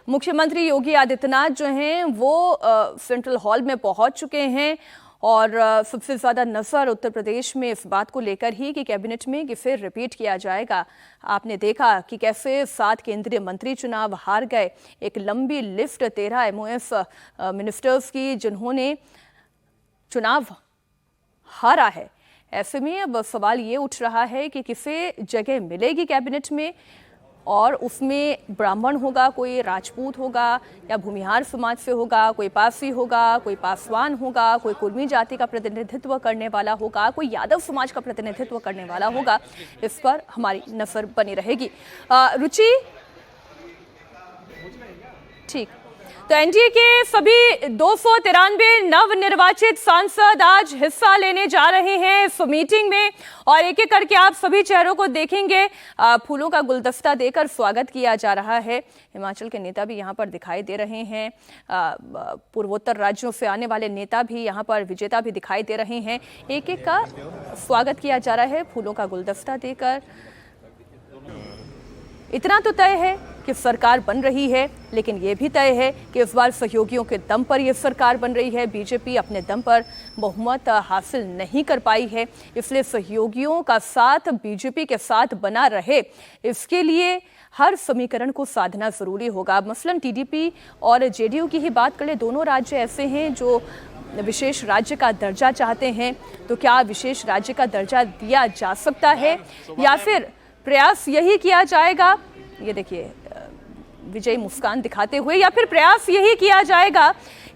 मुख्यमंत्री योगी आदित्यनाथ जो हैं वो सेंट्रल हॉल में पहुंच चुके हैं और सबसे ज़्यादा नज़र उत्तर प्रदेश में इस बात को लेकर ही कि कैबिनेट में कि फिर रिपीट किया जाएगा। आपने देखा कि कैसे 7 केंद्रीय मंत्री चुनाव हार गए। एक लंबी लिस्ट 13 एमओएफ मिनिस्टर्स की जिन्होंने चुनाव हारा है। ऐसे में अब सवाल ये उठ रहा है कि किसे जगह मिलेगी कैबिनेट में, और उसमें ब्राह्मण होगा, कोई राजपूत होगा या भूमिहार समाज से होगा, कोई पारसी होगा, कोई पासवान होगा, कोई कुर्मी जाति का प्रतिनिधित्व करने वाला होगा, कोई यादव समाज का प्रतिनिधित्व करने वाला होगा। इस पर हमारी नजर बनी रहेगी। रुचि, ठीक, तो एनडीए के सभी 293 नवनिर्वाचित सांसद आज हिस्सा लेने जा रहे हैं इस मीटिंग में और एक एक करके आप सभी चेहरों को देखेंगे। फूलों का गुलदस्ता देकर स्वागत किया जा रहा है। हिमाचल के नेता भी यहाँ पर दिखाई दे रहे हैं, पूर्वोत्तर राज्यों से आने वाले नेता भी यहाँ पर, विजेता भी दिखाई दे रहे हैं। एक एक का स्वागत किया जा रहा है फूलों का गुलदस्ता देकर। इतना तो तय है कि सरकार बन रही है, लेकिन यह भी तय है कि इस बार सहयोगियों के दम पर यह सरकार बन रही है। बीजेपी अपने दम पर बहुमत हासिल नहीं कर पाई है, इसलिए सहयोगियों का साथ बीजेपी के साथ बना रहे, इसके लिए हर समीकरण को साधना जरूरी होगा। मसलन टीडीपी और जेडीयू की ही बात करें, दोनों राज्य ऐसे हैं जो विशेष राज्य का दर्जा चाहते हैं। तो क्या विशेष राज्य का दर्जा दिया जा सकता है या फिर प्रयास यही किया जाएगा, ये देखिए विजयी मुस्कान दिखाते हुए, या फिर प्रयास यही किया जाएगा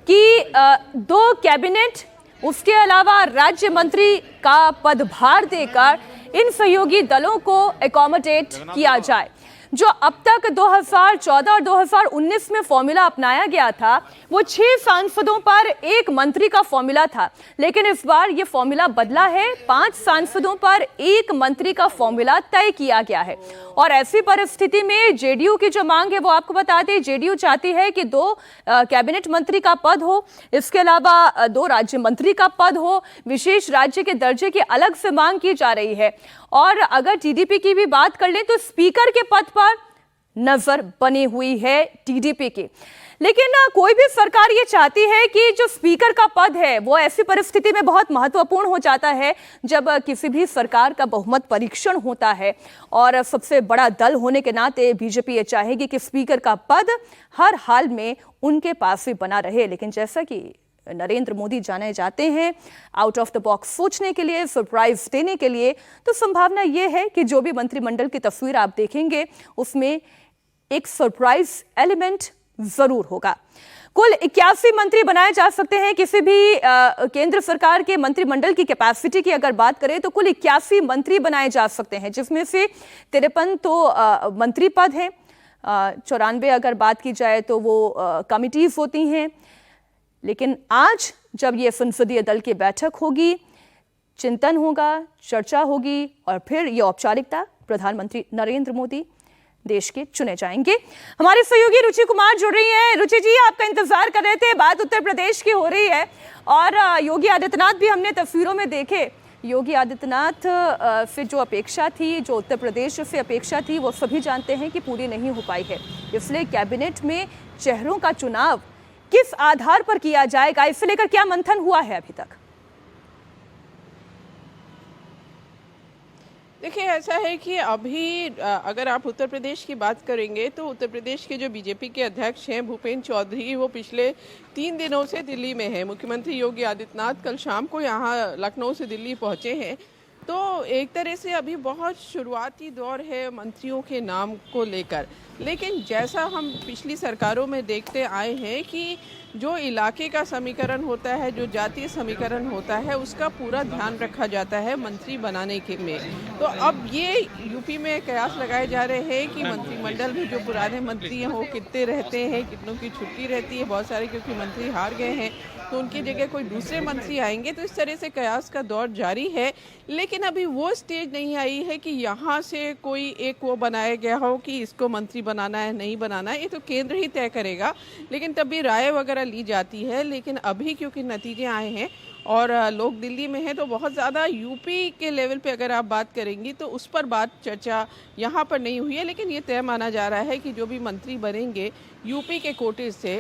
कि 2 कैबिनेट उसके अलावा राज्य मंत्री का पदभार देकर इन सहयोगी दलों को एकोमोडेट किया जाए। जो अब तक 2014 और 2019 में फॉर्मूला अपनाया गया था वो 6 सांसदों पर 1 मंत्री का फॉर्मूला था, लेकिन इस बार ये फॉर्मूला बदला है। 5 सांसदों पर 1 मंत्री का फॉर्मूला तय किया गया है। और ऐसी परिस्थिति में जेडीयू की जो मांग है वो आपको बता दें, जेडीयू चाहती है कि 2 कैबिनेट मंत्री का पद हो, इसके अलावा 2 राज्य मंत्री का पद हो, विशेष राज्य के दर्जे की अलग से मांग की जा रही है। और अगर टीडीपी की भी बात कर लें तो स्पीकर के पद पर नजर बनी हुई है टीडीपी की। लेकिन कोई भी सरकार ये चाहती है कि जो स्पीकर का पद है वो ऐसी परिस्थिति में बहुत महत्वपूर्ण हो जाता है जब किसी भी सरकार का बहुमत परीक्षण होता है, और सबसे बड़ा दल होने के नाते बीजेपी ये चाहेगी कि स्पीकर का पद हर हाल में उनके पास ही बना रहे। लेकिन जैसा कि नरेंद्र मोदी जाने जाते हैं आउट ऑफ द बॉक्स सोचने के लिए, सरप्राइज देने के लिए, तो संभावना यह है कि जो भी मंत्रिमंडल की तस्वीर आप देखेंगे उसमें एक सरप्राइज एलिमेंट जरूर होगा। कुल 81 मंत्री बनाए जा सकते हैं किसी भी केंद्र सरकार के मंत्रिमंडल की कैपेसिटी की अगर बात करें तो कुल 81 मंत्री बनाए जा सकते हैं, जिसमें से 53 तो मंत्री पद हैं, 94 अगर बात की जाए तो वो कमिटीज होती हैं। लेकिन आज जब ये संसदीय दल की बैठक होगी, चिंतन होगा, चर्चा होगी और फिर ये औपचारिकता प्रधानमंत्री नरेंद्र मोदी देश के चुने जाएंगे। हमारे सहयोगी रुचि कुमार जुड़ रही हैं। रुचि जी, आपका इंतजार कर रहे थे, बात उत्तर प्रदेश की हो रही है और योगी आदित्यनाथ भी हमने तस्वीरों में देखे। योगी आदित्यनाथ से जो अपेक्षा थी, जो उत्तर प्रदेश से अपेक्षा थी, वो सभी जानते हैं कि पूरी नहीं हो पाई है। इसलिए कैबिनेट में चेहरों का चुनाव किस आधार पर किया जाएगा, इससे लेकर क्या मंथन हुआ है अभी तक? देखिए, ऐसा है कि अभी अगर आप उत्तर प्रदेश की बात करेंगे तो उत्तर प्रदेश के जो बीजेपी के अध्यक्ष हैं भूपेंद्र चौधरी, वो पिछले 3 दिनों से दिल्ली में हैं। मुख्यमंत्री योगी आदित्यनाथ कल शाम को यहाँ लखनऊ से दिल्ली पहुँचे हैं। तो एक तरह से अभी बहुत शुरुआती दौर है मंत्रियों के नाम को लेकर, लेकिन जैसा हम पिछली सरकारों में देखते आए हैं कि जो इलाके का समीकरण होता है, जो जातीय समीकरण होता है, उसका पूरा ध्यान रखा जाता है मंत्री बनाने के में। तो अब ये यूपी में कयास लगाए जा रहे हैं कि मंत्रिमंडल में जो पुराने मंत्री हैं वो कितने रहते हैं, कितनों की छुट्टी रहती है, बहुत सारे क्योंकि मंत्री हार गए हैं तो उनकी जगह कोई दूसरे मंत्री आएंगे। तो इस तरह से कयास का दौर जारी है, लेकिन अभी वो स्टेज नहीं आई है कि यहाँ से कोई एक वो बनाया गया हो कि इसको मंत्री बनाना है, नहीं बनाना है। ये तो केंद्र ही तय करेगा, लेकिन तब भी राय वगैरह ली जाती है। लेकिन अभी क्योंकि नतीजे आए हैं और लोग दिल्ली में हैं, तो बहुत ज़्यादा यूपी के लेवल पे अगर आप बात करेंगी तो उस पर बात चर्चा यहाँ पर नहीं हुई है। लेकिन ये तय माना जा रहा है कि जो भी मंत्री बनेंगे यूपी के कोटे से,